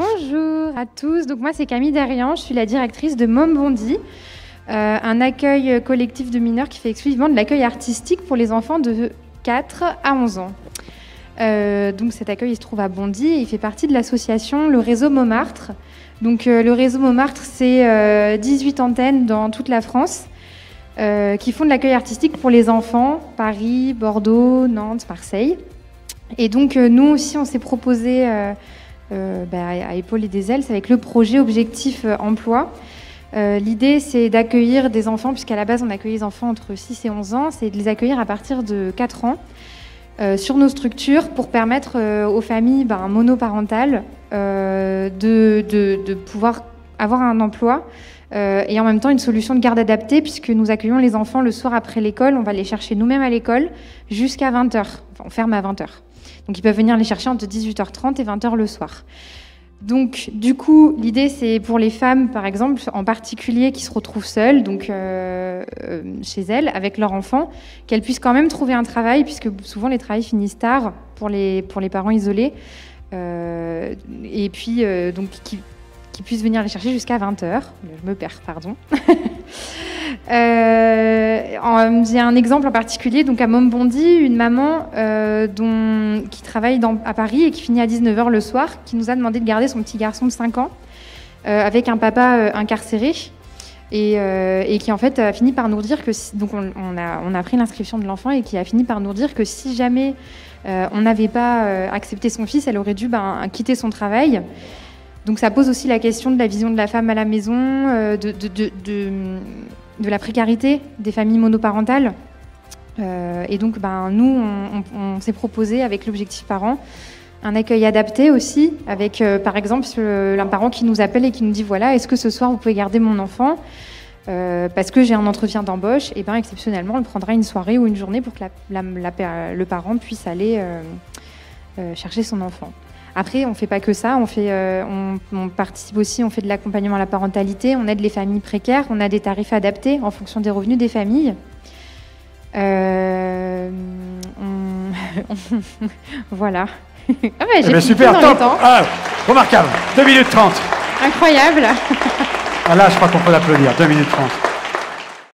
Bonjour à tous, donc moi c'est Camille Derian, je suis la directrice de Môme Bondy, un accueil collectif de mineurs qui fait exclusivement de l'accueil artistique pour les enfants de 4 à 11 ans. Donc cet accueil il se trouve à Bondy et il fait partie de l'association Le Réseau Montmartre. Donc le Réseau Montmartre c'est 18 antennes dans toute la France qui font de l'accueil artistique pour les enfants, Paris, Bordeaux, Nantes, Marseille. Et donc nous aussi on s'est proposé à épaules et des ailes, c'est avec le projet Objectif Emploi. L'idée, c'est d'accueillir des enfants, puisqu'à la base, on accueille les enfants entre 6 et 11 ans, c'est de les accueillir à partir de 4 ans sur nos structures pour permettre aux familles monoparentales de pouvoir avoir un emploi et en même temps une solution de garde adaptée, puisque nous accueillons les enfants le soir après l'école, on va les chercher nous-mêmes à l'école jusqu'à 20h. Enfin, on ferme à 20h. Donc ils peuvent venir les chercher entre 18h30 et 20h le soir. Donc du coup, l'idée c'est pour les femmes, par exemple, en particulier qui se retrouvent seules, donc chez elles, avec leurs enfants, qu'elles puissent quand même trouver un travail, puisque souvent les travails finissent tard pour les parents isolés, et puis donc qui puissent venir les chercher jusqu'à 20h. Je me perds, pardon. J'ai un exemple en particulier, donc à Môme Bondy, une maman qui travaille à Paris et qui finit à 19h le soir, qui nous a demandé de garder son petit garçon de 5 ans avec un papa incarcéré et qui en fait a fini par nous dire que donc on a pris l'inscription de l'enfant et qui a fini par nous dire que si jamais on n'avait pas accepté son fils, elle aurait dû quitter son travail. Donc ça pose aussi la question de la vision de la femme à la maison, de la précarité des familles monoparentales. Et donc nous, on s'est proposé avec l'objectif parent un accueil adapté aussi, avec par exemple un parent qui nous appelle et qui nous dit voilà, est-ce que ce soir vous pouvez garder mon enfant parce que j'ai un entretien d'embauche. Et exceptionnellement, on prendra une soirée ou une journée pour que le parent puisse aller chercher son enfant. Après, on ne fait pas que ça, on participe aussi, on fait de l'accompagnement à la parentalité, on aide les familles précaires, on a des tarifs adaptés en fonction des revenus des familles. Voilà. J'ai super, top. Remarquable, 2 minutes 30. Incroyable. Là, je crois qu'on peut l'applaudir, 2 minutes 30.